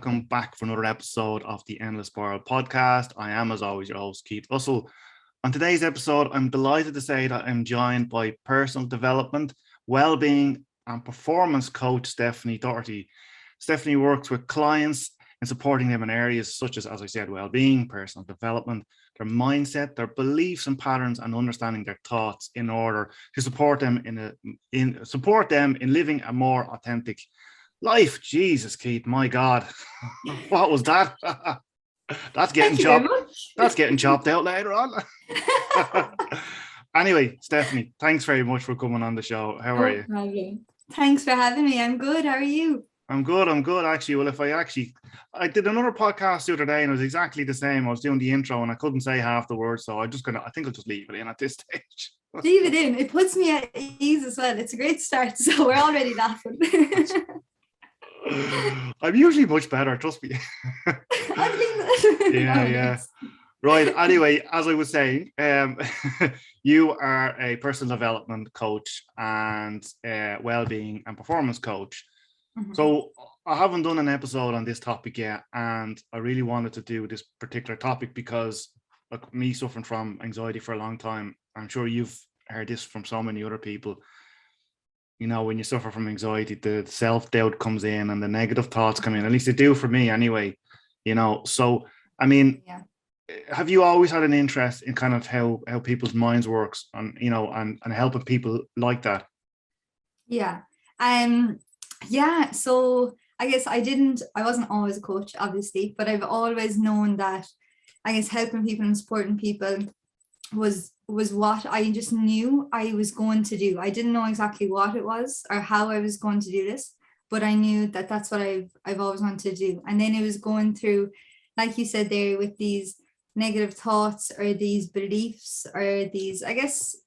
welcome back for another episode of the Endless Spiral podcast. I am, as always, your host, Keith Russell. On today's episode, I'm delighted to say that I'm joined by personal development, wellbeing, and performance coach Stephanie Doherty. Stephanie works with clients and supporting them in areas such as I said, wellbeing, personal development, their mindset, their beliefs and patterns, and understanding their thoughts in order to support them in living a more authentic life. Jesus, Keith, my God, what was that? That's getting chopped. That's getting chopped out later on. Anyway, Stephanie, thanks very much for coming on the show. How are you? Okay. Thanks for having me. I'm good. How are you? I'm good. Actually, well, I did another podcast the other day and it was exactly the same. I was doing the intro and I couldn't say half the words, so I think I'll just leave it in at this stage. Leave it in. It puts me at ease as well. It's a great start, so we're already laughing. I'm usually much better, trust me. Yeah. Right. Anyway, as I was saying, you are a personal development coach and wellbeing and performance coach. Mm-hmm. So I haven't done an episode on this topic yet, and I really wanted to do this particular topic because, like, me suffering from anxiety for a long time, I'm sure you've heard this from so many other people. You know, when you suffer from anxiety, the self-doubt comes in and the negative thoughts come in. At least they do for me anyway, you know. So, I mean, have you always had an interest in kind of how people's minds works and, you know, and helping people like that? Yeah. So I guess I wasn't always a coach, obviously, but I've always known that I guess helping people and supporting people was what I just knew I was going to do. I didn't know exactly what it was or how I was going to do this, but I knew that that's what I've always wanted to do. And then it was going through, like you said there, with these negative thoughts or these beliefs or these, I guess,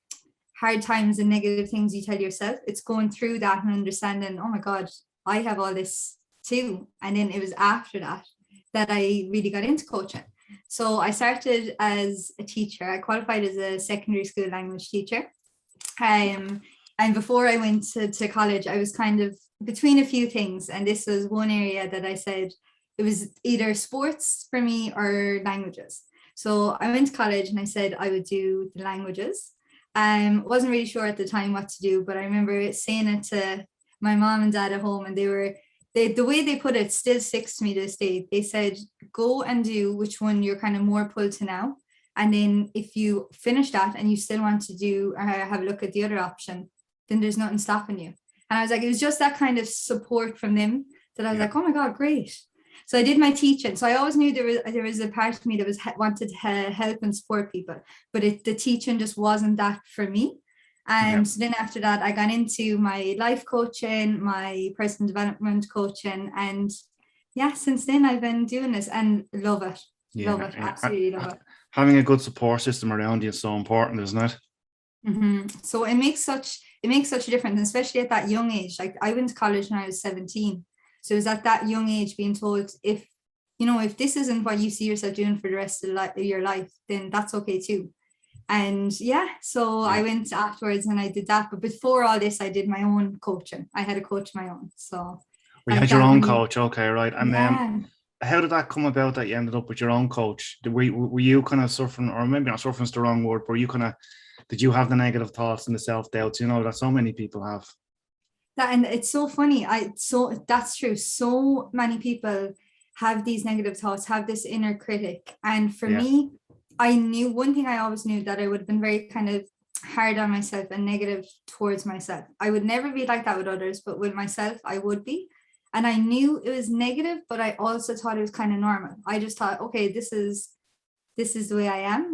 hard times and negative things you tell yourself. It's going through that and understanding, oh my God, I have all this too. And then it was after that I really got into coaching. So I started as a teacher. I qualified as a secondary school language teacher. And before I went to college, I was kind of between a few things. And this was one area that I said it was either sports for me or languages. So I went to college and I said I would do the languages. Wasn't really sure at the time what to do, but I remember saying it to my mom and dad at home, and the way they put it still sticks to me to this day. They said, go and do which one you're kind of more pulled to now. And then if you finish that and you still want to do or have a look at the other option, then there's nothing stopping you. And I was like, it was just that kind of support from them that I was like, oh my God, great. So I did my teaching. So I always knew there was a part of me that was wanted to help and support people, but the teaching just wasn't that for me. So then after that, I got into my life coaching, my personal development coaching. And since then I've been doing this and love it. Absolutely love it. Having a good support system around you is so important, isn't it? Mm-hmm. So it makes such a difference, especially at that young age. Like I went to college when I was 17. So it was at that young age being told, if this isn't what you see yourself doing for the rest of your life, then that's okay too. And I went afterwards and I did that. But before all this, I did my own coaching. I had a coach of my own. So you had your own coach. Okay, right. And then how did that come about that you ended up with your own coach? Were you kind of suffering, or maybe not suffering is the wrong word, but did you have the negative thoughts and the self-doubts, you know, that so many people have? And it's so funny. That's true. So many people have these negative thoughts, have this inner critic. And for me, I knew one thing I always knew, that I would have been very kind of hard on myself and negative towards myself. I would never be like that with others, but with myself, I would be. And I knew it was negative, but I also thought it was kind of normal. I just thought, okay, this is the way I am.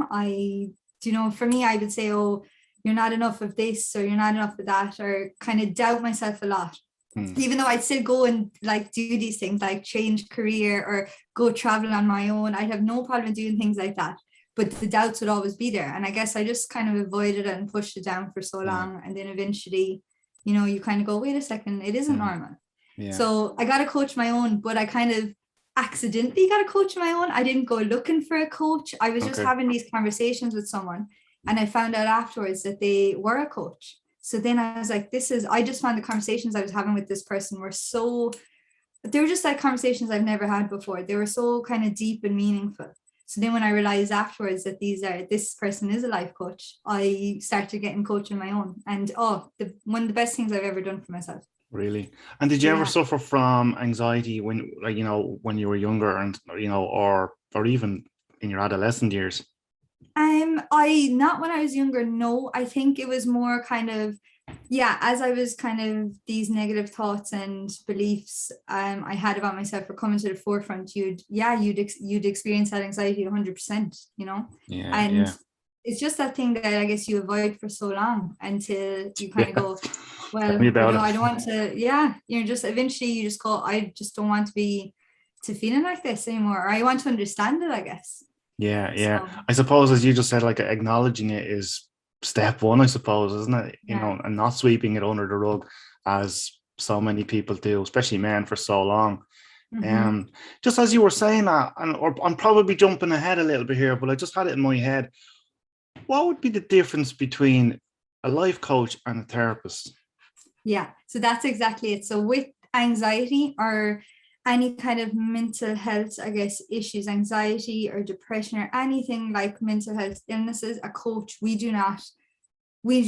For me, I would say, oh, you're not enough of this or you're not enough of that, or kind of doubt myself a lot. Even though I'd still go and like do these things like change career or go travel on my own, I'd have no problem doing things like that. But the doubts would always be there. And I guess I just kind of avoided it and pushed it down for so long. And then eventually, you kind of go, wait a second, it isn't normal. Yeah. So I got a coach my own, but I kind of accidentally got a coach of my own. I didn't go looking for a coach. I was just having these conversations with someone. And I found out afterwards that they were a coach. So then I was like, I just found the conversations I was having with this person were so they were just like conversations I've never had before. They were so kind of deep and meaningful. So then when I realized afterwards that this person is a life coach, I started getting coaching my own. And one of the best things I've ever done for myself. Really? And did you ever suffer from anxiety when, like, when you were younger and, or even in your adolescent years? Not when I was younger, no. I think it was more kind of, as I was kind of these negative thoughts and beliefs I had about myself were coming to the forefront, you'd experience that anxiety 100%, it's just that thing that I guess you avoid for so long until you kind of go, well, I don't want to, just eventually you just go, I just don't want to be feeling like this anymore, or I want to understand it, I guess. So, I suppose, as you just said, like, acknowledging it is step one, I suppose, isn't it? And not sweeping it under the rug as so many people do, especially men, for so long. Just as you were saying that, or I'm probably jumping ahead a little bit here, but I just had it in my head. What would be the difference between a life coach and a therapist? Yeah, so that's exactly it. So with anxiety or any kind of mental health, I guess, issues, anxiety or depression or anything like mental health illnesses, a coach, we do not do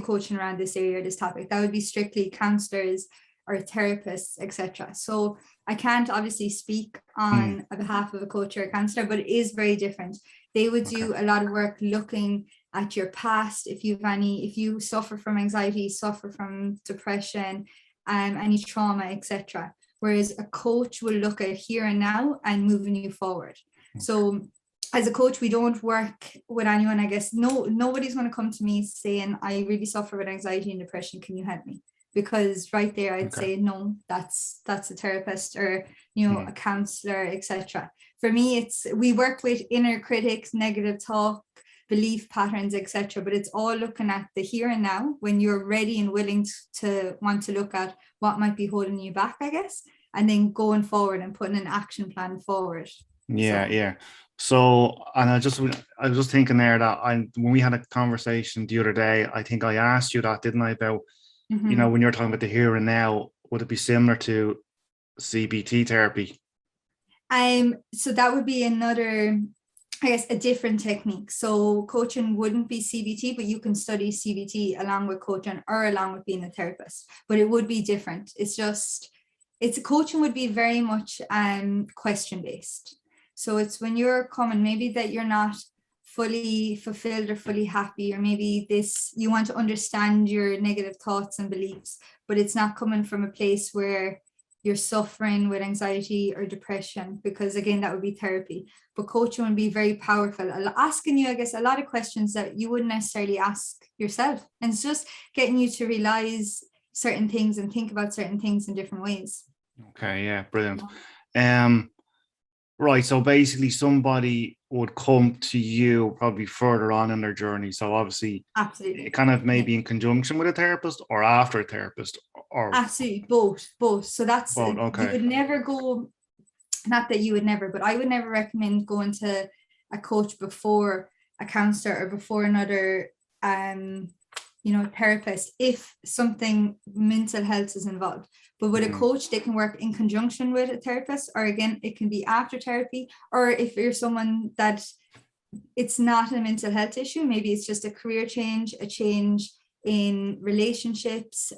coaching around this area, this topic. That would be strictly counselors or therapists, etc. So I can't obviously speak on behalf of a coach or a counselor, but it is very different. They would do a lot of work looking at your past, if you suffer from anxiety, suffer from depression, any trauma, etc. Whereas a coach will look at here and now and moving you forward. So as a coach, we don't work with anyone, I guess. Nobody's going to come to me saying, I really suffer with anxiety and depression, can you help me? Because right there, I'd say, no, that's a therapist or, a counselor, etc. For me, we work with inner critics, negative talk, belief patterns, etc. But it's all looking at the here and now when you're ready and willing to want to look at what might be holding you back, I guess, and then going forward and putting an action plan forward. So, and I was just thinking there that when we had a conversation the other day, I think I asked you that, didn't I, about, when you're talking about the here and now, would it be similar to CBT therapy? So that would be another, I guess, a different technique. So coaching wouldn't be CBT, but you can study CBT along with coaching or along with being a therapist, but it would be different. Coaching would be very much question based. So it's when you're coming, maybe that you're not fully fulfilled or fully happy, or maybe you want to understand your negative thoughts and beliefs, but it's not coming from a place where you're suffering with anxiety or depression, because again, that would be therapy. But coaching would be very powerful, asking you, I guess, a lot of questions that you wouldn't necessarily ask yourself. And it's just getting you to realize certain things and think about certain things in different ways. Okay, yeah, brilliant. Right, so basically somebody would come to you probably further on in their journey. So obviously, absolutely, kind of maybe in conjunction with a therapist or after a therapist, or absolutely both. So that's both. Okay. You would never go, not that you would never, but I would never recommend going to a coach before a counselor or before another therapist if something mental health is involved. But with a coach, they can work in conjunction with a therapist, or again, it can be after therapy, or if you're someone that it's not a mental health issue, maybe it's just a career change, a change in relationships,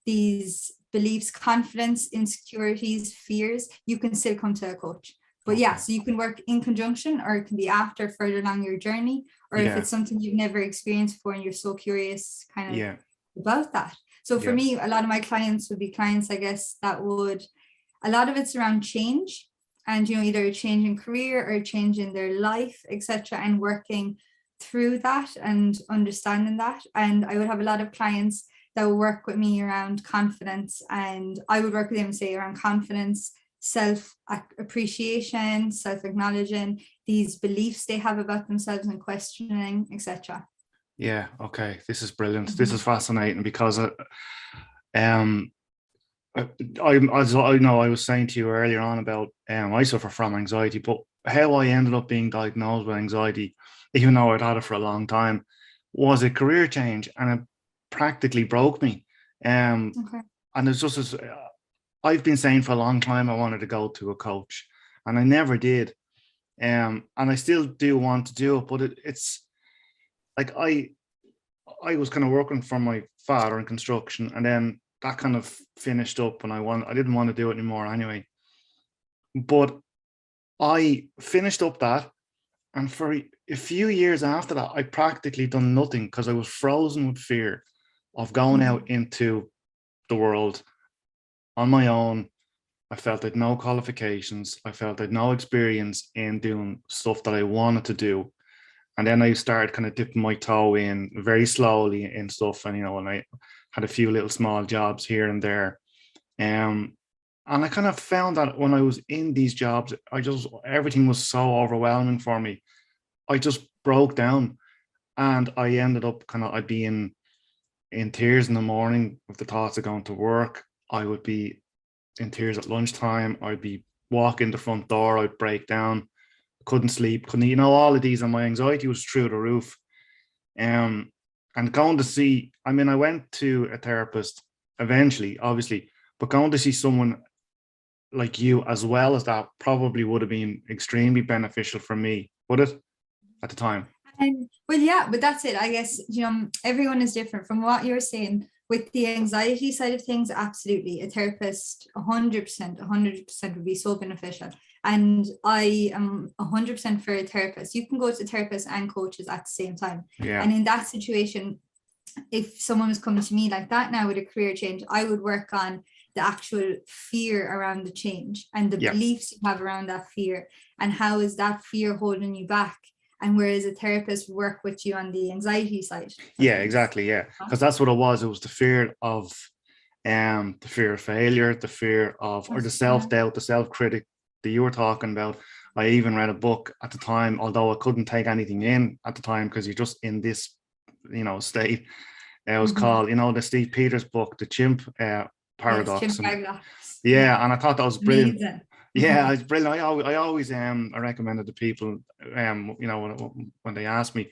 these beliefs, confidence, insecurities, fears, you can still come to a coach. But so you can work in conjunction, or it can be after, further along your journey, or if it's something you've never experienced before and you're so curious kind of about that. So for me, a lot of my clients would be clients, I guess, a lot of it's around change, and either a change in career or a change in their life, etc., and working through that and understanding that. And I would have a lot of clients that would work with me around confidence, and I would work with them, say, around confidence, self-appreciation, self-acknowledging these beliefs they have about themselves and questioning, etc. Yeah, okay, this is brilliant. This is fascinating, because I was saying to you earlier on about I suffer from anxiety, but how I ended up being diagnosed with anxiety, even though I'd had it for a long time, was a career change, and it practically broke me. and it's just as I've been saying for a long time, I wanted to go to a coach, and I never did. And I still do want to do it, but it's like I was kind of working for my father in construction, and then that kind of finished up, and I didn't want to do it anymore anyway. But I finished up that, and for a few years after that, I practically done nothing because I was frozen with fear of going out into the world on my own. I felt I'd no qualifications. I felt I'd no experience in doing stuff that I wanted to do. And then I started kind of dipping my toe in very slowly in stuff. And, and I had a few little small jobs here and there. And I kind of found that when I was in these jobs, everything was so overwhelming for me. I just broke down, and I ended up I'd be in tears in the morning with the thoughts of going to work. I would be in tears at lunchtime. I'd be walking the front door. I'd break down, couldn't sleep, couldn't eat, all of these, and my anxiety was through the roof. And going to see, I went to a therapist eventually, obviously, but going to see someone like you as well as that probably would have been extremely beneficial for me, would it, at the time? Well, yeah, but that's it. I guess, everyone is different. From what you're saying with the anxiety side of things, absolutely. A therapist, 100% would be so beneficial. And I am 100% for a therapist. You can go to therapists and coaches at the same time. Yeah. And in that situation, if someone was coming to me like that now with a career change, I would work on the actual fear around the change and the beliefs you have around that fear, and how is that fear holding you back. And whereas a therapist would work with you on the anxiety side. Yeah, exactly. Yeah, because that's what it was. It was the fear of failure, the fear of, or the self-doubt, the self-critic that you were talking about. I even read a book at the time, although I couldn't take anything in at the time because you're just in this, state. It was called, the Steve Peters book, The Chimp Paradox. Yes, Chimp Paradox. Yeah, and I thought that was brilliant. Amazing. Yeah, it's brilliant. I always I recommended to people when they ask me.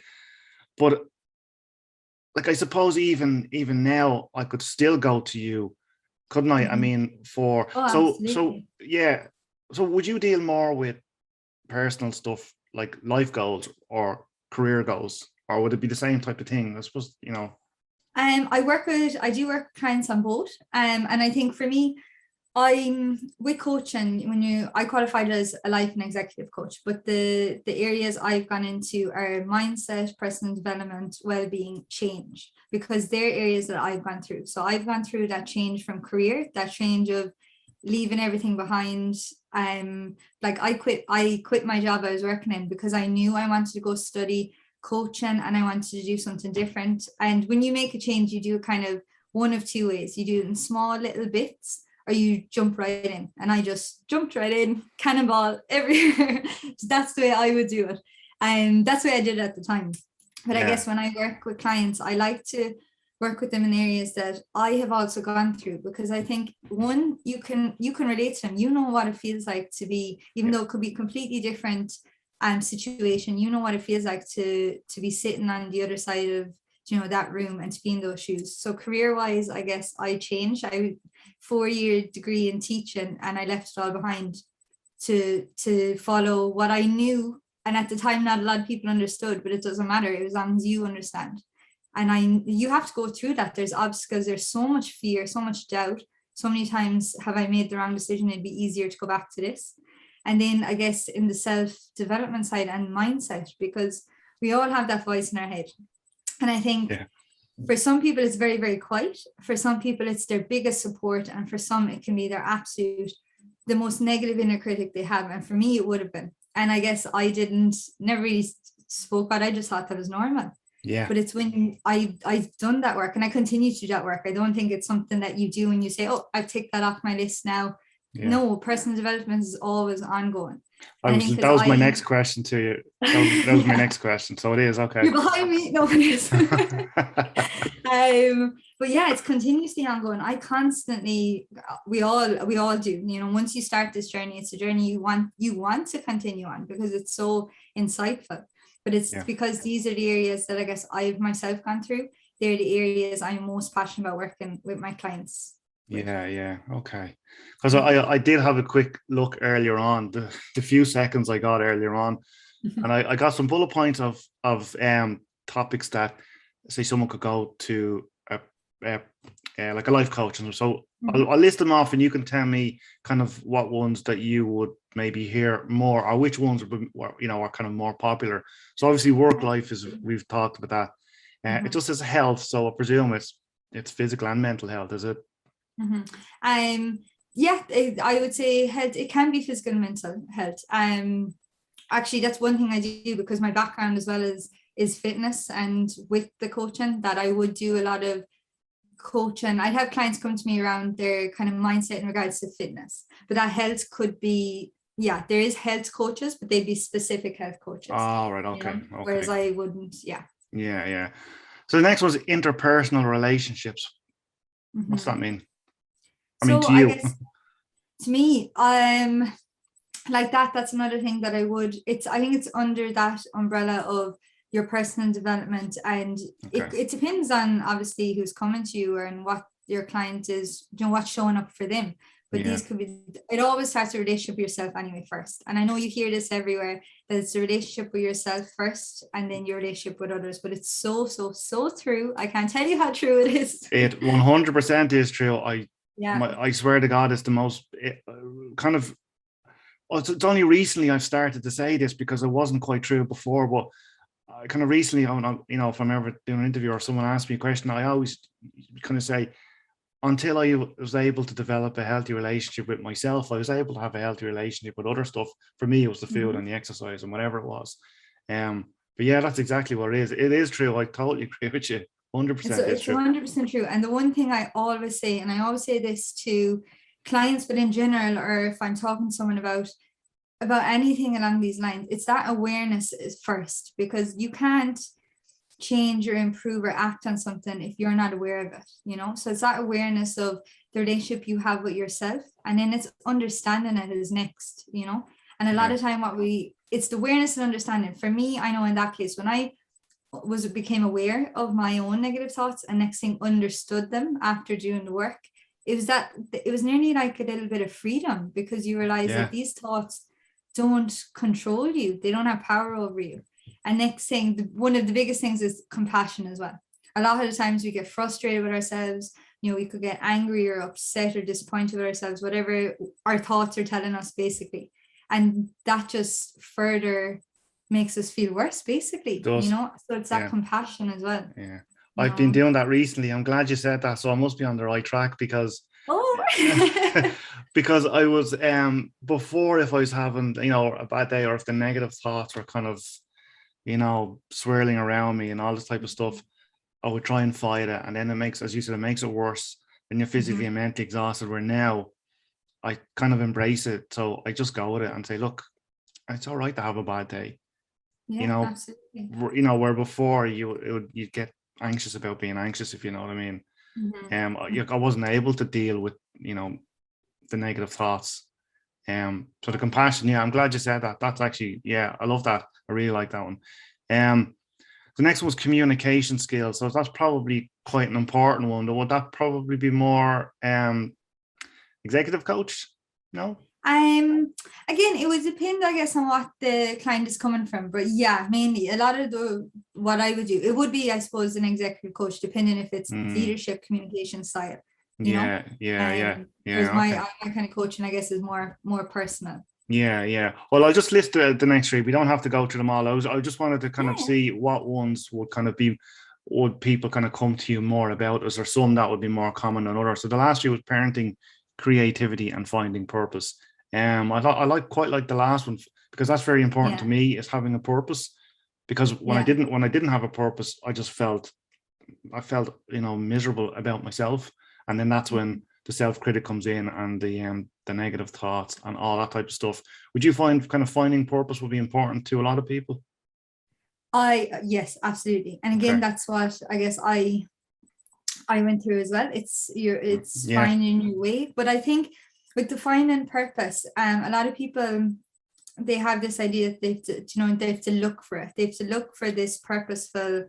But like, I suppose even now I could still go to you, couldn't I? So would you deal more with personal stuff like life goals or career goals, or would it be the same type of thing? I suppose, I do work with clients on both. And I think for me, I'm with coaching. I qualified as a life and executive coach, but the areas I've gone into are mindset, personal development, well-being, change, because they're areas that I've gone through. So I've gone through that change from career, that change of leaving everything behind. I quit my job I was working in because I knew I wanted to go study coaching and I wanted to do something different. And when you make a change, you do it kind of one of two ways. You do it in small little bits, or you jump right in. And I just jumped right in, cannonball everywhere. That's the way I would do it. And that's the way I did it at the time. But I guess when I work with clients, I like to work with them in areas that I have also gone through, because I think, one, you can relate to them. You know what it feels like to be, even though it could be completely different situation, you know what it feels like to be sitting on the other side of that room and to be in those shoes. So career wise, I guess I changed. I 4-year degree in teaching, and I left it all behind to follow what I knew. And at the time, not a lot of people understood, but it doesn't matter as long as you understand. And you have to go through that. There's obstacles, there's so much fear, so much doubt. So many times have I made the wrong decision? It'd be easier to go back to this. And then I guess in the self-development side and mindset, because we all have that voice in our head. And I think for some people, it's very, very quiet. For some people, it's their biggest support. And for some, it can be their the most negative inner critic they have. And for me, it would have been. And I guess I never really spoke about it. I just thought that was normal. Yeah. But it's when I've done that work, and I continue to do that work. I don't think it's something that you do and you say, oh, I've ticked that off my list now. Yeah. No, personal development is always ongoing. That was my next question to you. That was my next question. So it is, okay. You're behind me. No, it is. But yeah, it's continuously ongoing. I constantly, we all do. Once you start this journey, it's a journey you want to continue on, because it's so insightful. But it's because these are the areas that I guess I've myself gone through. They're the areas I'm most passionate about working with my clients. Yeah. Okay. Because I did have a quick look earlier on, the few seconds I got earlier on, and I got some bullet points of topics that say someone could go to a like a life coach, and so I'll list them off, and you can tell me kind of what ones that you would maybe hear more, or which ones are kind of more popular. So obviously work life is, we've talked about that. It just says health, so I presume it's physical and mental health, is it? Yeah, I would say health. It can be physical and mental health. Actually, that's one thing I do, because my background as well is fitness, and with the coaching that I would do a lot of coaching. I'd have clients come to me around their kind of mindset in regards to fitness, but that health could be, there is health coaches, but they'd be specific health coaches. Oh, right. Okay. Whereas I wouldn't. Yeah. So the next was interpersonal relationships. What's that mean? I mean, to you. I guess to me, like that's another thing that I think it's under that umbrella of your personal development, and it depends on obviously who's coming to you and what your client is, what's showing up for them. But these could be, it always starts a relationship with yourself anyway first. And I know you hear this everywhere, that it's a relationship with yourself first and then your relationship with others, but it's so true. I can't tell you how true it is. It 100% is true. I swear to God, it's the most kind of, it's only recently I've started to say this, because it wasn't quite true before, but kind of recently, if I'm ever doing an interview or someone asks me a question, I always kind of say, until I was able to develop a healthy relationship with myself, I was able to have a healthy relationship with other stuff. For me, it was the food and the exercise and whatever it was. But yeah, that's exactly what it is. It is true. I totally agree with you. 100% it's true. 100% true. And the one thing I always say, and I always say this to clients, but in general, or if I'm talking to someone about anything along these lines, it's that awareness is first, because you can't change or improve or act on something if you're not aware of it, so it's that awareness of the relationship you have with yourself, and then it's understanding it is next, and a lot of time it's the awareness and understanding. For me, I know in that case, when I became aware of my own negative thoughts and next thing understood them after doing the work, it was nearly like a little bit of freedom, because you realize that these thoughts don't control you, they don't have power over you. And next thing, one of the biggest things is compassion as well. A lot of the times we get frustrated with ourselves, we could get angry or upset or disappointed with ourselves, whatever our thoughts are telling us basically, and that just further makes us feel worse basically, so it's that compassion as well. I've been doing that recently. I'm glad you said that, so I must be on the right track, because because I was before, if I was having a bad day, or if the negative thoughts were kind of swirling around me and all this type of stuff, I would try and fight it, and then it makes, as you said, it makes it worse, and you're physically and mentally exhausted. Where now I kind of embrace it, so I just go with it and say, look, it's all right to have a bad day. Absolutely. Where before you'd get anxious about being anxious, if you know what I mean. I wasn't able to deal with the negative thoughts. So the compassion, I'm glad you said that. That's actually, I love that. I really like that one. The next one was communication skills. So that's probably quite an important one. Would that probably be more executive coach? No? Again, it would depend, I guess, on what the client is coming from. But mainly a lot of what I would do, it would be, I suppose, an executive coach, depending if it's leadership, communication style. Yeah. My kind of coaching, I guess, is more personal. Yeah. Well, I'll just list the next three. We don't have to go through them all. I just wanted to kind of see what ones would people kind of come to you more about. Is there some that would be more common than others? So the last three was parenting, creativity, and finding purpose. I quite like the last one, because that's very important to me, is having a purpose. Because when I didn't have a purpose, I felt miserable about myself. And then that's when the self-critic comes in, and the negative thoughts and all that type of stuff. Would you find kind of finding purpose would be important to a lot of people? Yes, absolutely. And again, that's what I guess I went through as well. It's finding your way. But I think with defining purpose, a lot of people, they have this idea that they have to look for it. They have to look for this purposeful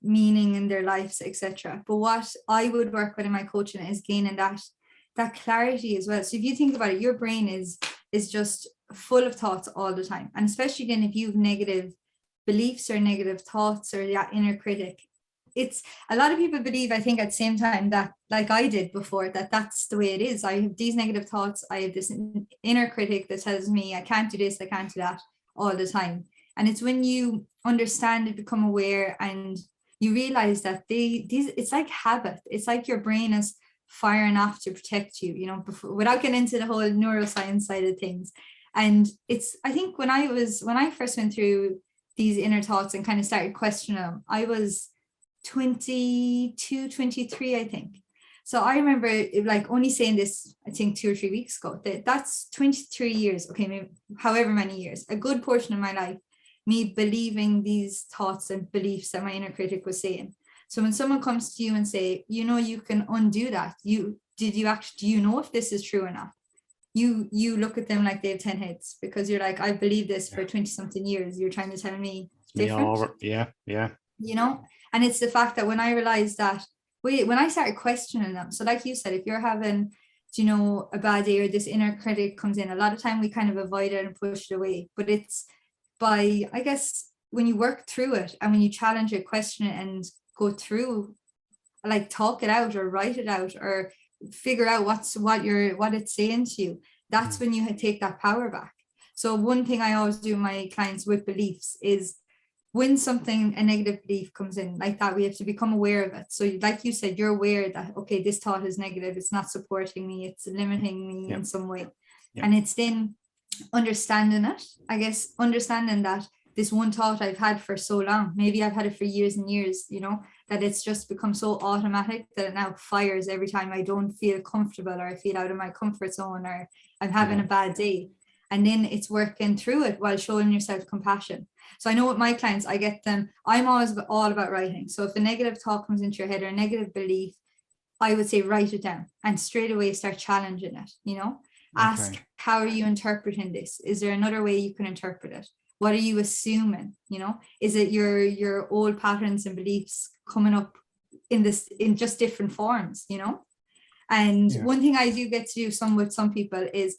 meaning in their lives, etc. But what I would work with in my coaching is gaining that that clarity as well. So if you think about it, your brain is just full of thoughts all the time. And especially then if you have negative beliefs or negative thoughts or that inner critic, it's a lot of people believe, I think at the same time, that like I did before, that that's the way it is. I have these negative thoughts. I have this inner critic that tells me I can't do this, I can't do that all the time. And it's when you understand it, become aware, and you realize that it's like habit. It's like your brain is firing off to protect you, without getting into the whole neuroscience side of things. And it's, I think when I first went through these inner thoughts and kind of started questioning them, I was 22, 23, I think. So I remember like only saying this, I think 2 or 3 weeks ago, that's 23 years, okay, maybe however many years, a good portion of my life, me believing these thoughts and beliefs that my inner critic was saying. So when someone comes to you and say, you can undo that, do you know if this is true or not? You look at them like they have 10 heads, because you're like, I believe this for 20 something years. You're trying to tell me different. Yeah. And it's the fact that when I realized that, when I started questioning them, so like you said, if you're having, a bad day or this inner critic comes in, a lot of time we kind of avoid it and push it away. But it's by, I guess, when you work through it and when you challenge it, question it, and go through, like talk it out or write it out or figure out what it's saying to you, that's when you take that power back. So one thing I always do with my clients with beliefs is, when a negative belief comes in like that, we have to become aware of it. So like you said, you're aware that, okay, this thought is negative, it's not supporting me, it's limiting me in some way. And it's then understanding it, I guess, understanding that this one thought I've had for so long, maybe I've had it for years and years, that it's just become so automatic that it now fires every time I don't feel comfortable, or I feel out of my comfort zone, or I'm having a bad day. And then it's working through it while showing yourself compassion. So I know with my clients, I get them, I'm always all about writing. So if a negative thought comes into your head or a negative belief, I would say write it down and straight away start challenging it, Ask, how are you interpreting this? Is there another way you can interpret it? What are you assuming? Is it your old patterns and beliefs coming up in just different forms, And one thing I do get to do with some people is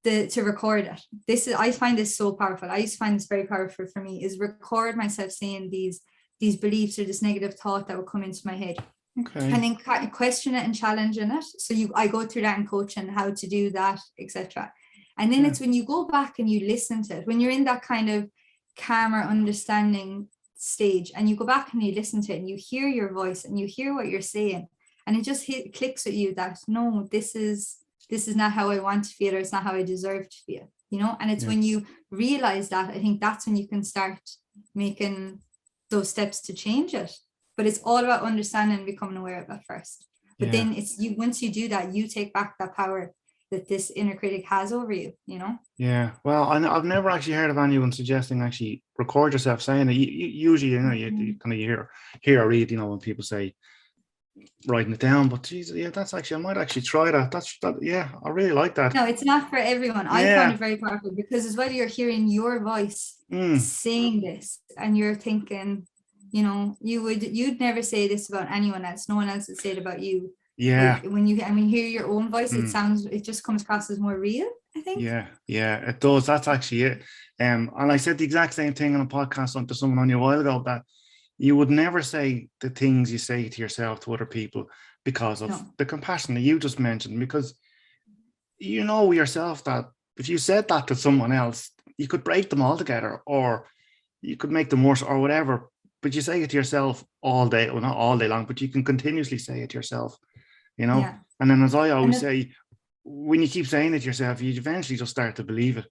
to record it. I find this so powerful. I used to find this very powerful for me, is record myself saying these beliefs or this negative thought that would come into my head. Okay. And then question it and challenging it. So I go through that in coaching, how to do that, etc. And then it's when you go back and you listen to it, when you're in that kind of calmer understanding stage, and you go back and you listen to it and you hear your voice and you hear what you're saying, and it just clicks with you that, no, this is not how I want to feel, or it's not how I deserve to feel, And it's when you realize that, I think that's when you can start making those steps to change it. But it's all about understanding and becoming aware of it first. But then once you do that, you take back that power that this inner critic has over you, Yeah. Well, I've never actually heard of anyone suggesting actually record yourself saying it. Usually, you kind of hear or read, when people say writing it down, but geez, that's actually, I might actually try that. I really like that. No, it's not for everyone. I find it very powerful, because as well, you're hearing your voice saying this, and you're thinking, you'd never say this about anyone else. No one else would say it about you. Yeah. But when you hear your own voice, it just comes across as more real, I think. Yeah, it does. That's actually it. And I said the exact same thing on a podcast to someone on you a while ago, that you would never say the things you say to yourself to other people because of the compassion that you just mentioned, because you know yourself that if you said that to someone else, you could break them altogether, or you could make them worse, or whatever. But you say it to yourself all day, well, not all day long, but you can continuously say it to yourself, And then, as I always say, when you keep saying it to yourself, you eventually just start to believe it.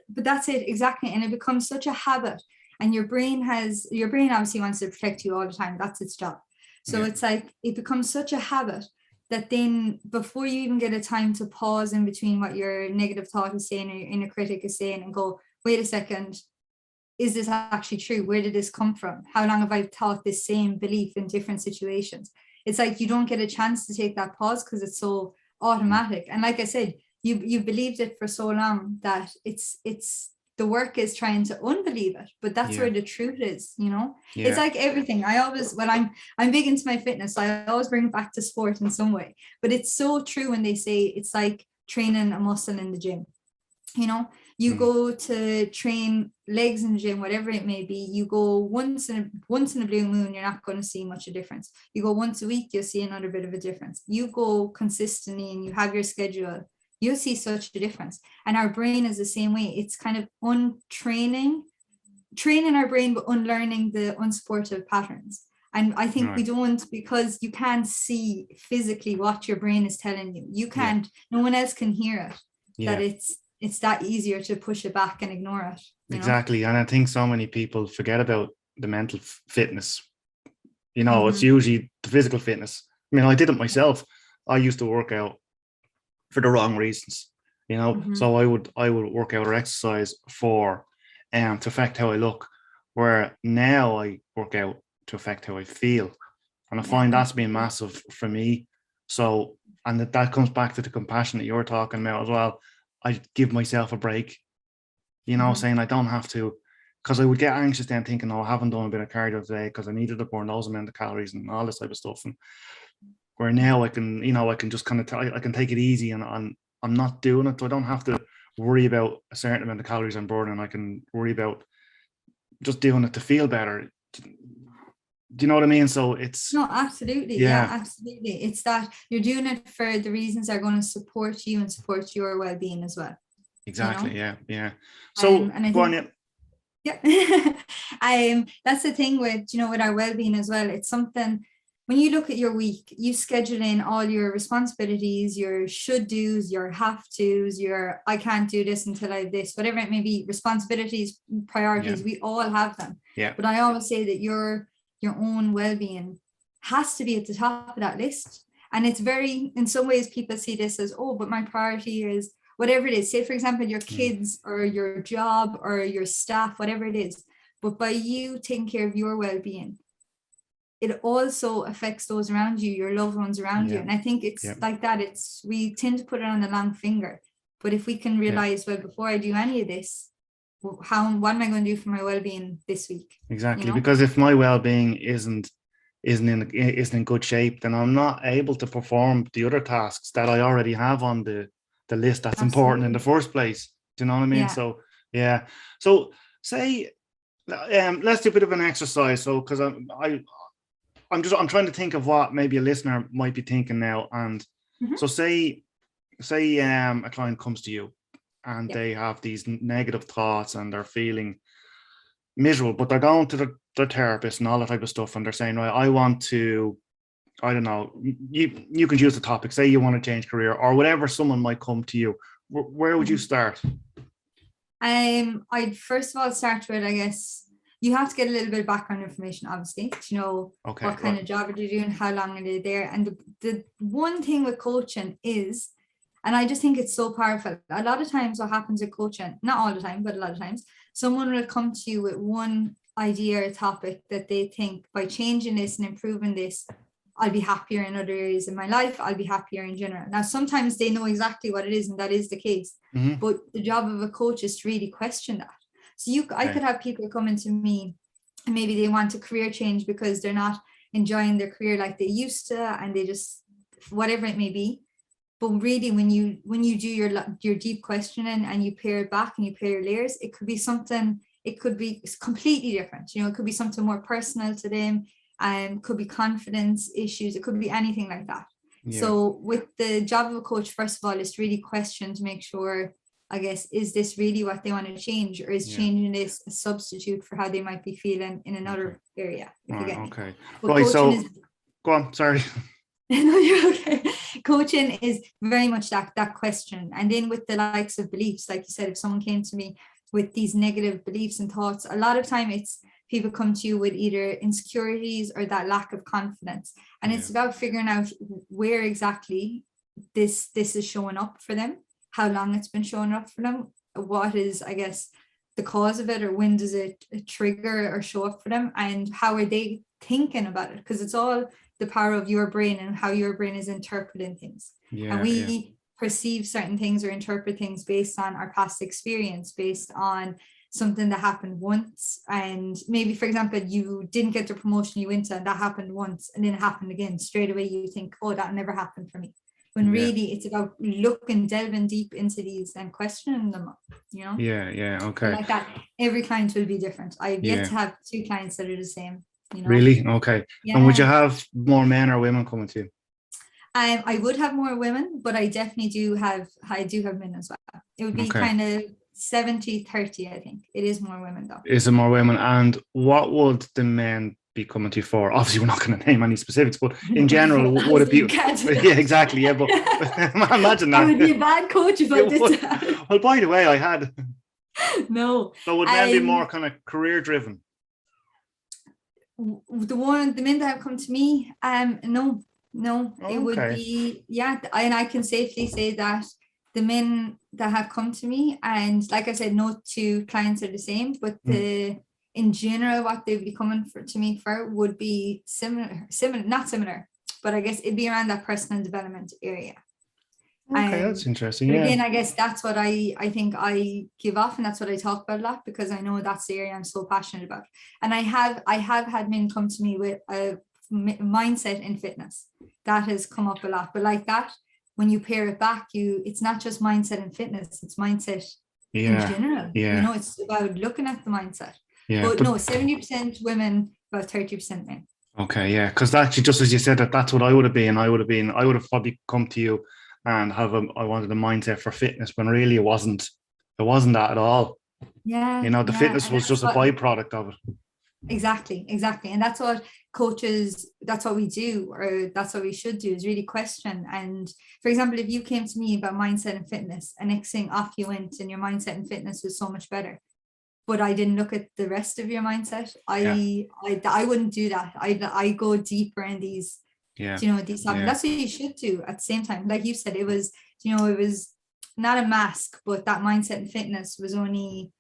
But that's it, exactly. And it becomes such a habit. And your brain obviously wants to protect you all the time. That's its job. So it's like, it becomes such a habit that then before you even get a time to pause in between what your negative thought is saying or your inner critic is saying, and go, wait a second, is this actually true? Where did this come from? How long have I thought this same belief in different situations? It's like you don't get a chance to take that pause because it's so automatic. And like I said, you believed it for so long that it's the work is trying to unbelieve it, but that's where the truth is, you know. It's like everything. I always, when I'm big into my fitness, I always bring it back to sport in some way, but it's so true when they say it's like training a muscle in the gym. You know, you go to train legs in the gym, whatever it may be, you go once in a blue moon, you're not going to see much of a difference. You go once a week, you'll see another bit of a difference. You go consistently and you have your schedule, you'll see such a difference. And our brain is the same way. It's kind of training our brain, but unlearning the unsupportive patterns. And I think we don't, because you can't see physically what your brain is telling you. You can't, no one else can hear it, that it's that easier to push it back and ignore it. Exactly. And I think so many people forget about the mental fitness. You know, it's usually the physical fitness. I mean, I did it myself. I used to work out for the wrong reasons, you know. So I would work out or exercise to affect how I look, where now I work out to affect how I feel. And I find that's been massive for me. So, and that comes back to the compassion that you're talking about as well. I give myself a break, you know, saying I don't have to, because I would get anxious then thinking, oh, I haven't done a bit of cardio today because I needed to burn those amount of calories and all this type of stuff. And where now I can, you know, I can just kind of I can take it easy, and I'm not doing it. So I don't have to worry about a certain amount of calories I'm burning. I can worry about just doing it to feel better. Do you know what I mean? So it's no, absolutely. Yeah, absolutely. It's that you're doing it for the reasons that are going to support you and support your well-being as well. Exactly. You know? Yeah. So and I go think, on, that's the thing with, you know, with our well-being as well. It's something, when you look at your week, you schedule in all your responsibilities, your should do's, your have to's, your I can't do this until I have this, whatever it may be, responsibilities, priorities, we all have them. But I always say that your own well-being has to be at the top of that list. And it's very, in some ways, people see this as, oh, but my priority is whatever it is. Say, for example, your kids or your job or your staff, whatever it is. But by you taking care of your well-being, it also affects those around you, your loved ones around you. And I think it's like that. We tend to put it on the long finger. But if we can realize, well, before I do any of this, what am I going to do for my well-being this week? Exactly. You know? Because if my well-being isn't in good shape, then I'm not able to perform the other tasks that I already have on the list that's important in the first place. Do you know what I mean? So so say let's do a bit of an exercise. So because I'm trying to think of what maybe a listener might be thinking now. And so say a client comes to you and they have these negative thoughts and they're feeling miserable, but they're going to their therapist and all that type of stuff, and they're saying, right, I want to, I don't know, you can use the topic, say you want to change career or whatever, someone might come to you. Where would you start? I'd first of all start with, I guess, you have to get a little bit of background information, obviously, to know what kind of job are you doing, how long are they there. And the one thing with coaching is, and I just think it's so powerful, a lot of times what happens with coaching, not all the time, but a lot of times, someone will come to you with one idea or topic that they think by changing this and improving this, I'll be happier in other areas of my life, I'll be happier in general. Now, sometimes they know exactly what it is, and that is the case. But the job of a coach is to really question that. So I could have people coming to me and maybe they want a career change because they're not enjoying their career like they used to, and they just, whatever it may be. But really, when you do your deep questioning and you pare it back and you pare your layers, it could be something, it could be completely different. You know, it could be something more personal to them, and could be confidence issues. It could be anything like that. So with the job of a coach, first of all, is to really question to make sure, I guess, is this really what they want to change, or is changing this a substitute for how they might be feeling in another area? Okay. Right. So go on. Sorry. No, you're okay. Coaching is very much that question. And then with the likes of beliefs, like you said, if someone came to me with these negative beliefs and thoughts, a lot of time it's people come to you with either insecurities or that lack of confidence. And it's about figuring out where exactly this is showing up for them, how long it's been showing up for them, what is, I guess, the cause of it, or when does it trigger or show up for them, and how are they thinking about it? Because it's all the power of your brain and how your brain is interpreting things. And perceive certain things or interpret things based on our past experience, based on something that happened once. And maybe, for example, you didn't get the promotion you went to, and that happened once, and then it happened again. Straight away you think, oh, that never happened for me. When really it's about delving deep into these and questioning them, Okay. And like that, every client will be different. I've yet to have 2 clients that are the same. Really? Okay. And would you have more men or women coming to you? I would have more women, but I definitely do have men as well. It would be kind of 70-30, I think. It is more women though. Is it more women? And what would the men be coming to you for? Obviously, we're not going to name any specifics, but in general, would it be? Yeah, exactly. Yeah, but imagine that. I would be a bad coach if I did that. Well, by the way, I had. No. So would men be more kind of career driven? The men that have come to me, no. It would be, and I can safely say that the men that have come to me, and like I said, no 2 clients are the same, but in general, what they'd be coming to me for would be similar, not similar, but I guess it'd be around that personal development area. Okay, that's interesting. But again, I guess that's what I think I give off, and that's what I talk about a lot, because I know that's the area I'm so passionate about. And I have had men come to me with a mindset in fitness that has come up a lot, but like that, when you pair it back, it's not just mindset and fitness, it's mindset in general. It's about looking at the mindset. But no, 70% women, about 30% men. Okay, yeah, because actually, just as you said, that's what I would have been. I would have probably come to you and I wanted a mindset for fitness, when really it wasn't that at all. The fitness was just a byproduct of it. Exactly. And that's what coaches, that's what we do, or that's what we should do, is really question. And for example, if you came to me about mindset and fitness, and next thing off you went, and your mindset and fitness was so much better, but I didn't look at the rest of your mindset, I wouldn't do that. I go deeper in these, these topics. That's what you should do at the same time. Like you said, it was not a mask, but that mindset and fitness was only,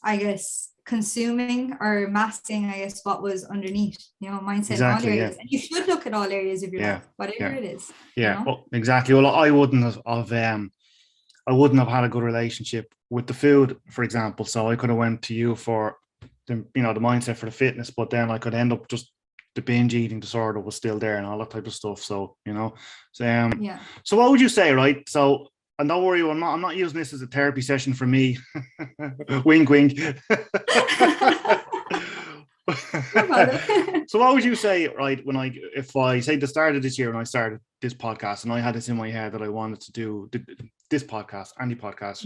I guess, consuming or masking, I guess, what was underneath, mindset. Exactly, in all areas. And you should look at all areas of your life, whatever it is. Well, exactly. Well, I wouldn't have had a good relationship with the food, for example. So I could have went to you for the mindset for the fitness, but then I could end up just the binge eating disorder was still there and all that type of stuff. So, So what would you say, right? So, and don't worry, I'm not using this as a therapy session for me. Wink, wink. So what would you say, right, if I say the start of this year when I started this podcast, and I had this in my head that I wanted to do this podcast, any podcast,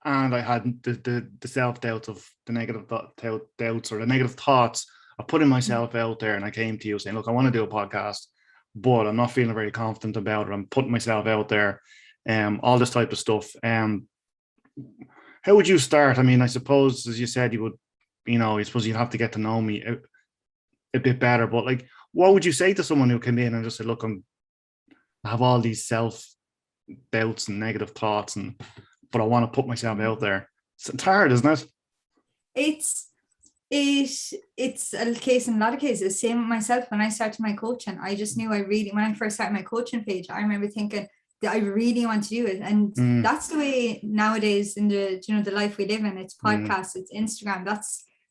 and I had the self-doubts of the negative doubts or the negative thoughts of putting myself out there, and I came to you saying, look, I want to do a podcast, but I'm not feeling very confident about it. I'm putting myself out there, all this type of stuff. How would you start? I mean, I suppose, as you said, you would, I suppose you'd have to get to know me a bit better, but like, what would you say to someone who came in and just said, look, I have all these self-doubts and negative thoughts, but I want to put myself out there. It's hard, isn't it? It's a case in a lot of cases. Same with myself. When I started my coaching, I just knew when I first started my coaching page, I remember thinking that I really want to do it. And that's the way nowadays in the life we live in. It's podcasts, it's Instagram.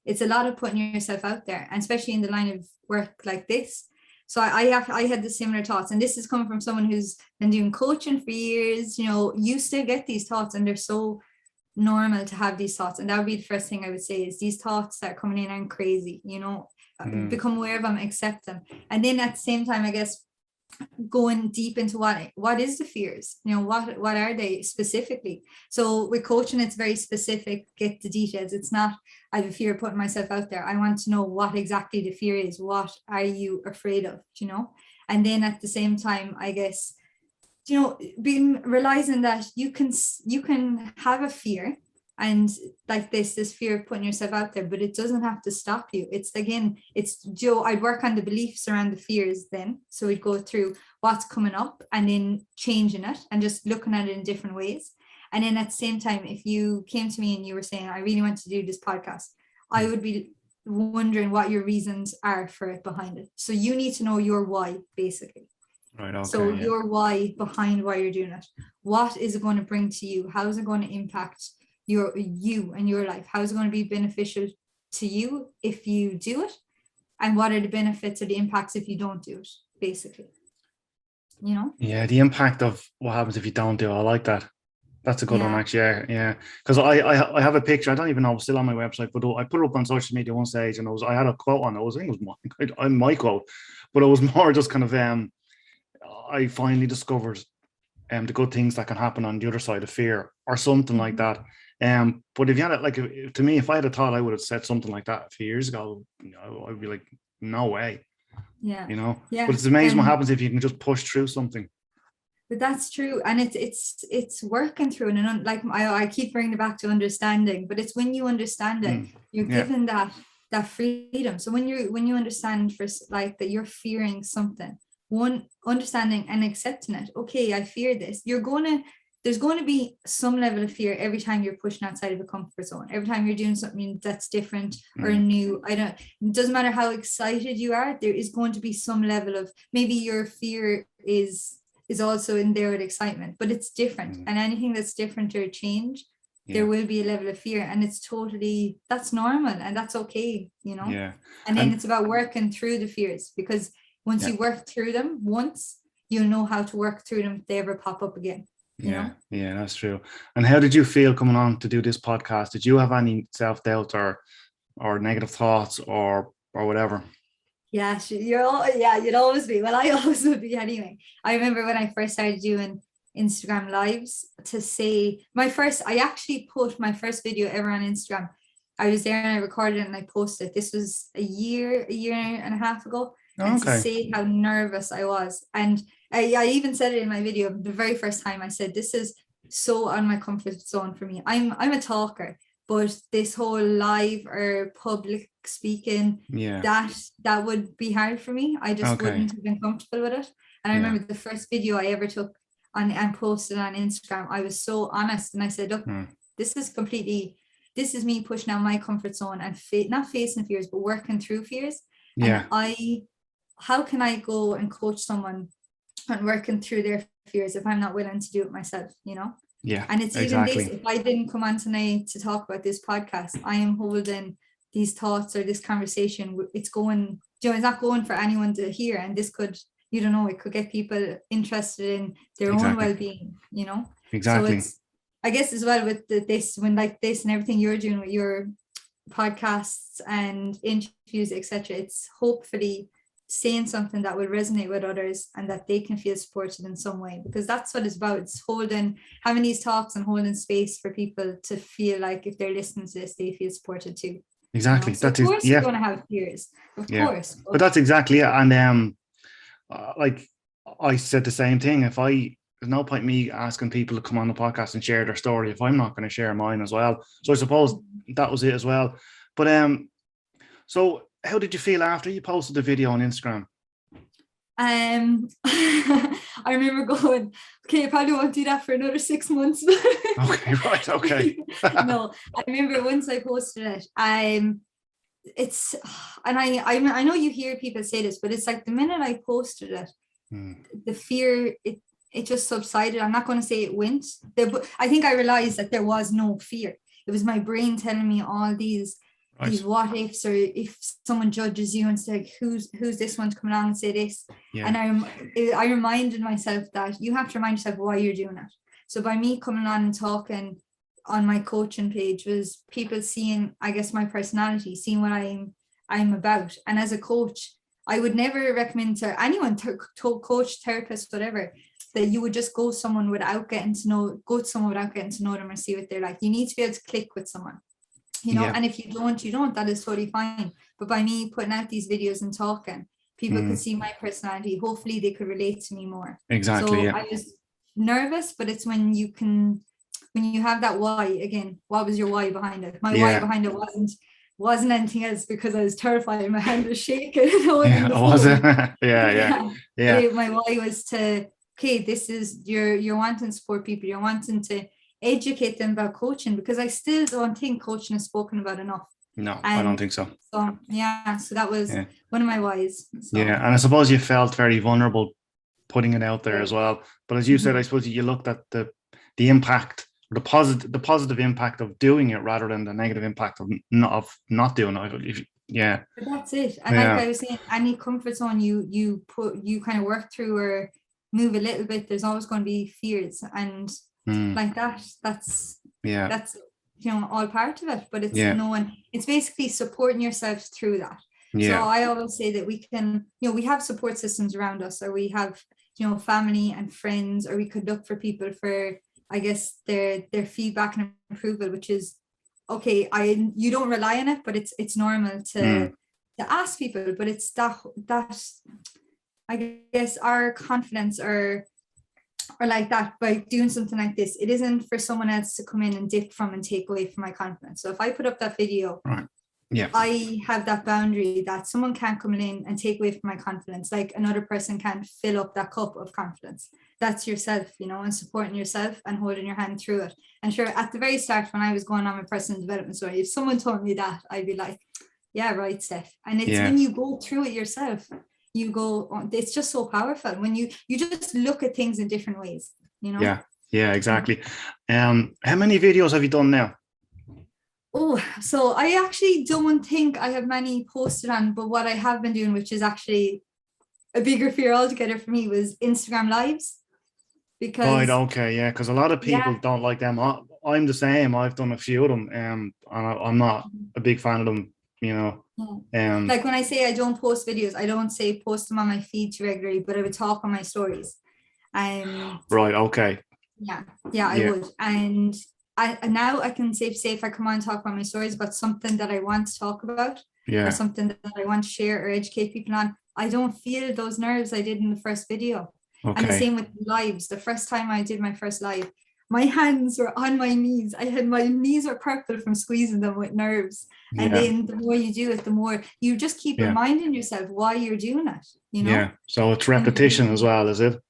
It's a lot of putting yourself out there, and especially in the line of work like this. So I had the similar thoughts, and this is coming from someone who's been doing coaching for years. You still get these thoughts, and they're so normal to have these thoughts. And that would be the first thing I would say, is these thoughts that are coming in aren't crazy. Become aware of them, accept them, and then at the same time, I guess, going deep into what is the fears, what are they specifically. So with coaching, it's very specific, get the details. It's not, I have a fear of putting myself out there. I want to know what exactly the fear is. What are you afraid of, and then at the same time, I guess, realizing that you can have a fear, and like this fear of putting yourself out there, but it doesn't have to stop you. I'd work on the beliefs around the fears then. So we'd go through what's coming up and then changing it and just looking at it in different ways. And then at the same time, if you came to me and you were saying, I really want to do this podcast, I would be wondering what your reasons are for it behind it. So you need to know your why, basically. Right. Okay. So your why behind why you're doing it. What is it going to bring to you? How is it going to impact you and your life? How is it going to be beneficial to you if you do it? And what are the benefits or the impacts if you don't do it, basically? You know? Yeah, the impact of what happens if you don't do it. I like that. That's a good one, actually. Yeah. Because I have a picture. I don't even know it's still on my website, but I put it up on social media one stage, and I had a quote on it. I think it was my quote, but it was more just kind of I finally discovered the good things that can happen on the other side of fear, or something like that. But if you had it, like, to me, if I had a thought, I would have said something like that a few years ago. I'd be like, no way. Yeah. But it's amazing what happens if you can just push through something. But that's true, and it's working through it, and like I keep bringing it back to understanding. But it's when you understand it, you're given that freedom. So when you understand first, like, that you're fearing something, one, understanding and accepting it. Okay, I fear this. There's going to be some level of fear every time you're pushing outside of a comfort zone. Every time you're doing something that's different or new. It doesn't matter how excited you are. There is going to be some level of, maybe your fear is also in there with excitement, but it's different. And anything that's different or change, there will be a level of fear, and that's normal, and that's okay, Yeah. And then it's about working through the fears, because once you work through them once, you'll know how to work through them if they ever pop up again. Yeah, that's true. And how did you feel coming on to do this podcast? Did you have any self-doubt or negative thoughts or whatever? Yeah, you'd always be. Well, I always would be anyway. I remember when I first started doing Instagram lives, I actually put my first video ever on Instagram. I was there and I recorded it and I posted it. This was a year and a half ago. And to say how nervous I was. And I even said it in my video the very first time. I said, this is so on my comfort zone for me. I'm a talker, but this whole live or public speaking, that would be hard for me. I just wouldn't have been comfortable with it. And I remember the first video I ever took and posted on Instagram, I was so honest, and I said, look, this is me pushing out my comfort zone and not facing fears, but working through fears. And how can I go and coach someone on working through their fears if I'm not willing to do it myself, Yeah. And it's even this, if I didn't come on tonight to talk about this podcast, I am holding these thoughts or this conversation. It's going, it's not going for anyone to hear. And this could, it could get people interested in their own well-being, Exactly. So it's, I guess as well with this, when like this and everything you're doing with your podcasts and interviews, etc., it's hopefully saying something that will resonate with others and that they can feel supported in some way, because that's what it's about. It's having these talks and holding space for people to feel like if they're listening to this, they feel supported too. Exactly. So of course you're going to have fears, of course. But that's exactly it. And like I said the same thing. There's no point me asking people to come on the podcast and share their story if I'm not going to share mine as well. So I suppose that was it as well. But so how did you feel after you posted the video on Instagram? I remember going, okay, I probably won't do that for another 6 months. Okay, right, okay. No, I remember once I posted it, I know you hear people say this, but it's like the minute I posted it, the fear, it just subsided. I'm not going to say it went. I think I realized that there was no fear. It was my brain telling me all these what ifs, or if someone judges you and say, like, who's this one to come along and say this? And I reminded myself that you have to remind yourself why you're doing it. So by me coming on and talking on my coaching page, was people seeing, I guess, my personality, seeing what I'm about. And as a coach, I would never recommend to anyone, coach, therapist, whatever, that you would just go to someone without getting to know them or see what they're like. You need to be able to click with someone. And if you don't, that is totally fine. But by me putting out these videos and talking, people could see my personality. Hopefully they could relate to me more. Exactly. So I was nervous, but it's when you have that why. Again, what was your why behind it? My why behind it wasn't anything else, because I was terrified. My hand was shaking. Was it? Yeah. My why was this is you're wanting to support people. You're wanting to educate them about coaching, because I still don't think coaching is spoken about enough. No, I don't think so. So that was one of my whys. So. Yeah, and I suppose you felt very vulnerable putting it out there as well. But as you said, I suppose you looked at the impact, the positive impact of doing it rather than the negative impact of not doing it. Yeah. But that's it. And like I was saying, any comfort zone you kind of work through or move a little bit, there's always going to be fears, and like that's all part of it. But it's knowing, it's basically supporting yourself through that. So I always say that we can, we have support systems around us, or we have, family and friends, or we could look for people for, I guess, their feedback and approval, which is okay. You don't rely on it, but it's normal to ask people. But it's that I guess our confidence or like that, by doing something like this, it isn't for someone else to come in and dip from and take away from my confidence. So if I put up that video, I have that boundary that someone can't come in and take away from my confidence, like another person can't fill up that cup of confidence. That's yourself, and supporting yourself and holding your hand through it. And sure, at the very start, when I was going on my personal development story, if someone told me that, I'd be like, yeah, right, Steph. And it's when you go through it yourself, it's just so powerful when you just look at things in different ways, Yeah, exactly. How many videos have you done now? Oh, so I actually don't think I have many posted on, but what I have been doing, which is actually a bigger fear altogether for me, was Instagram lives. Because because a lot of people don't like them. I'm the same. I've done a few of them, and I'm not a big fan of them. Like when I say I don't post videos, I don't say post them on my feed too regularly, but I would talk on my stories. Right. Okay. Yeah, I would. And now I can say if I come on and talk about my stories about something that I want to talk about, or something that I want to share or educate people on, I don't feel those nerves I did in the first video. Okay. And the same with lives. The first time I did my first live, my hands were on my knees. My knees were purple from squeezing them with nerves. And then the more you do it, the more you just keep reminding yourself why you're doing it, Yeah. So it's repetition as well, is it?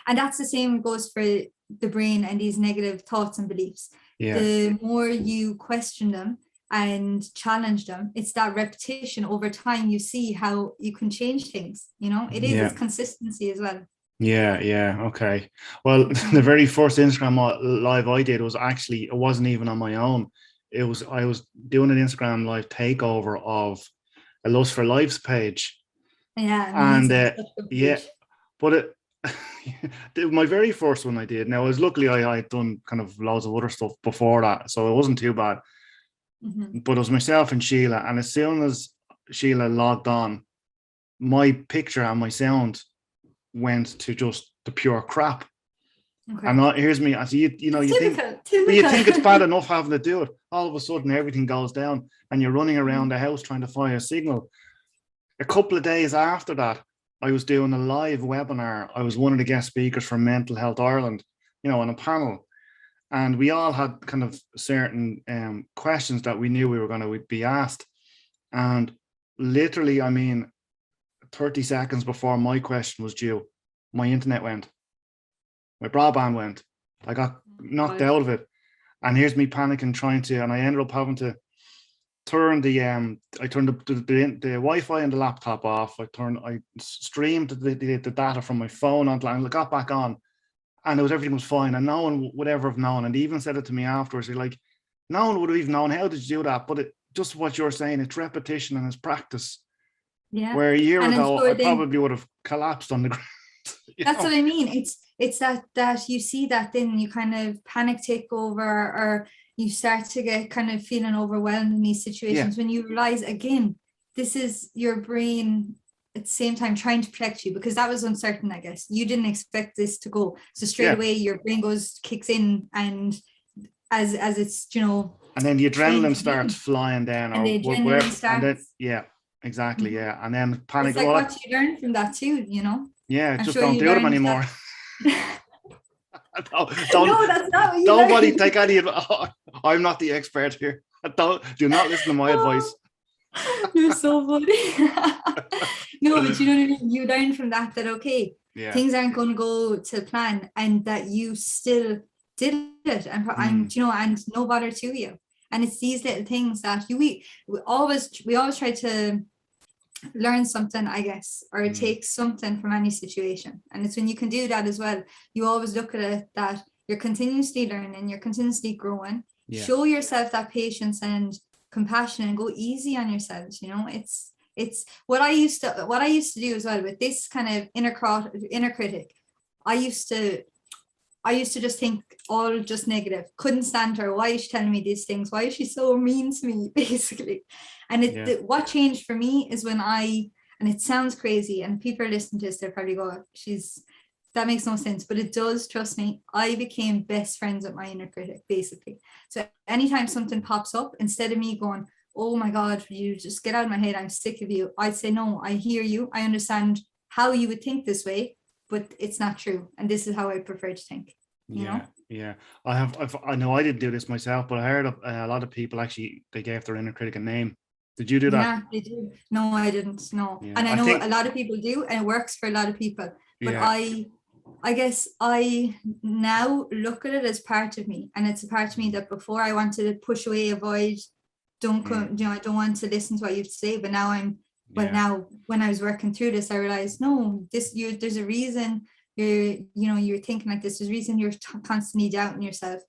And that's the same goes for the brain and these negative thoughts and beliefs. The more you question them and challenge them, it's that repetition over time. You see how you can change things. It's consistency as well. Okay. Well, the very first Instagram live I did was actually, it wasn't even on my own. I was doing an Instagram live takeover of a Lust for Lives page. And but my very first one I did. Now, luckily I had done kind of loads of other stuff before that, so it wasn't too bad. But it was myself and Sheila, and as soon as Sheila logged on, my picture and my sound went to just the pure crap. Okay. And here's me. I see you think it's bad enough having to do it. All of a sudden, everything goes down, and you're running around the house trying to find a signal. A couple of days after that, I was doing a live webinar. I was one of the guest speakers from Mental Health Ireland, on a panel, and we all had kind of certain questions that we knew we were going to be asked. And literally, 30 seconds before my question was due, my internet went. My broadband went. I got knocked out of it. And here's me panicking and I ended up having to turn the Wi-Fi and the laptop off. I streamed the data from my phone onto, and I got back on, and everything was fine. And no one would ever have known. And they even said it to me afterwards. They're like, no one would have even known. How did you do that? But just what you're saying, it's repetition and it's practice. Yeah. Where a year ago, I probably would have collapsed on the ground. That's what I mean. It's that you see that, then you kind of panic take over, or you start to get kind of feeling overwhelmed in these situations when you realize, again, this is your brain at the same time trying to protect you, because that was uncertain, I guess. You didn't expect this to go. So straight away your brain kicks in, and as it's, and then the adrenaline starts flying down, and the adrenaline starts. Exactly. Yeah. And then panic. It's like what you learn from that too, Yeah, just don't do them anymore. No, that's not what you Nobody learn. take any advice. I'm not the expert here. Do not listen to my advice. You're so funny. No, but you know what I mean? You learn from that okay, things aren't going to go to plan, and that you still did it, and and no bother to you. And it's these little things that we always try to learn something, I guess, or take something from any situation. And it's when you can do that as well, you always look at it that you're continuously learning, you're continuously growing. Show yourself that patience and compassion and go easy on yourselves. You know, it's what I used to do as well with this kind of inner critic. I used to just think all just negative, couldn't stand her. Why is she telling me these things? Why is she so mean to me, basically? And what changed for me is when and it sounds crazy and people are listening to this, they'll probably go, that makes no sense, but it does, trust me. I became best friends with my inner critic, basically. So anytime something pops up, instead of me going, oh my God, you just get out of my head, I'm sick of you, I'd say, no, I hear you. I understand how you would think this way, but it's not true. And this is how I prefer to think. You know? Yeah. I know I didn't do this myself, but I heard of a lot of people actually, they gave their inner critic a name. Did you do that? Yeah, they did. No, I didn't. No. Yeah. And I know a lot of people do, and it works for a lot of people. But I guess I now look at it as part of me, and it's a part of me that before I wanted to push away, avoid, don't come, I don't want to listen to what you have to say. But now now when I was working through this, I realized, no, there's a reason you're thinking like this. There's a reason you're constantly doubting yourself.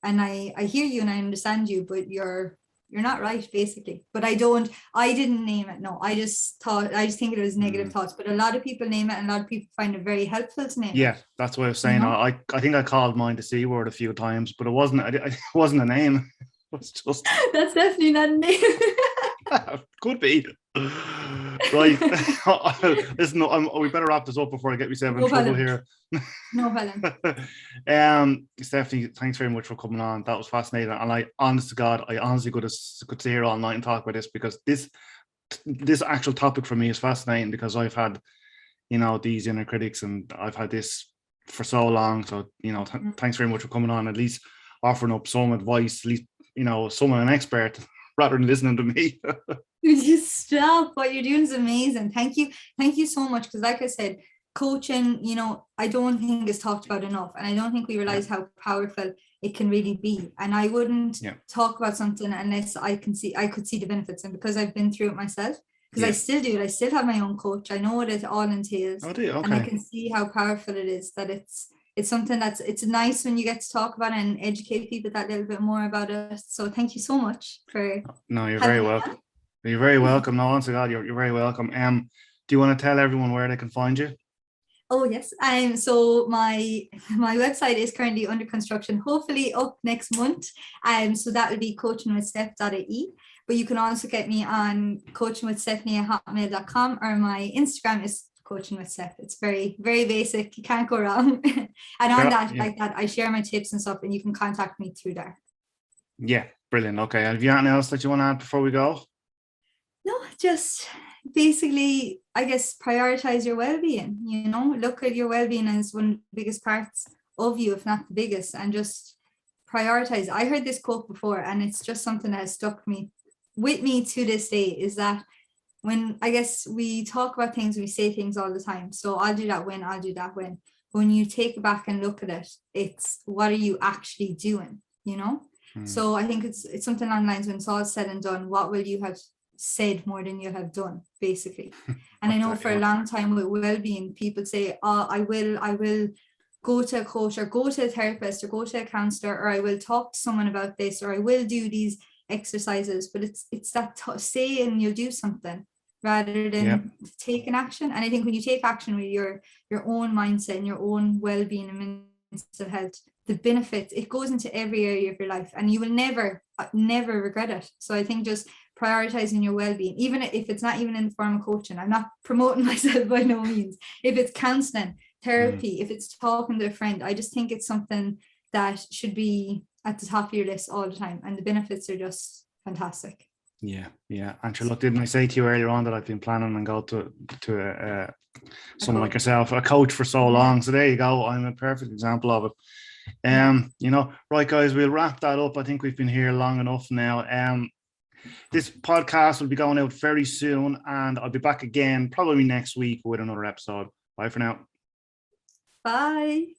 And I hear you and I understand you, but you're not right, basically. But I didn't name it. No, I just think it was negative thoughts, but a lot of people name it and a lot of people find it very helpful to name it. Yeah, that's what I was saying. I think I called mine the C word a few times, but it wasn't a name. It was just that's definitely not a name. Could be. Right. Listen, we better wrap this up before I get myself in trouble here. No problem. Stephanie, thanks very much for coming on. That was fascinating. And I honestly could stay here all night and talk about this, because this actual topic for me is fascinating, because I've had, these inner critics, and I've had this for so long. So, thanks very much for coming on, at least offering up some advice, at least, someone, an expert, rather than listening to me. You stop. What you're doing is amazing. Thank you so much, because like I said, coaching, I don't think is talked about enough, and I don't think we realize how powerful it can really be. And I wouldn't talk about something unless I could see the benefits, and because I've been through it myself, because I still do it. I still have my own coach. I know what it all entails. Oh, do you? Okay. And I can see how powerful it is, that it's something it's nice when you get to talk about it and educate people that little bit more about it. So thank you so much for. No, you're very welcome. You're very welcome. No, honestly, God, you're very welcome. Do you want to tell everyone where they can find you? Oh yes. So my website is currently under construction, hopefully up next month. So that would be coachingwithsteph.ie. But you can also get me on coachingwithstephanie@hotmail.com, or my Instagram is coachingwithsteph. It's very, very basic. You can't go wrong. And on like that, I share my tips and stuff, and you can contact me through there. Yeah, brilliant. Okay. Have you anything else that you want to add before we go? No, just basically, I guess, prioritize your well-being. Look at your well-being as one of the biggest parts of you, if not the biggest, and just prioritize. I heard this quote before, and it's just something that has stuck with me to this day, is that when, I guess, we talk about things, we say things all the time. So I'll do that when, I'll do that when. When you take it back and look at it, it's what are you actually doing, So I think it's something along the lines, when it's all said and done, what will you have said more than you have done, basically. And I know for a long time with well-being, people say, I will go to a coach, or go to a therapist, or go to a counselor, or I will talk to someone about this, or I will do these exercises. But it's that say and you'll do something rather than taking action. And I think when you take action with your own mindset and your own well-being and mental health, the benefits, it goes into every area of your life, and you will never regret it. So I think just prioritizing your well-being, even if it's not even in the form of coaching. I'm not promoting myself by no means. If it's counseling, therapy, if it's talking to a friend, I just think it's something that should be at the top of your list all the time, and the benefits are just fantastic. Yeah. And sure, look, didn't I say to you earlier on that I've been planning on going to someone like yourself, a coach, for so long? So there you go. I'm a perfect example of it. Right, guys, we'll wrap that up. I think we've been here long enough now. This podcast will be going out very soon, and I'll be back again probably next week with another episode. Bye for now. Bye.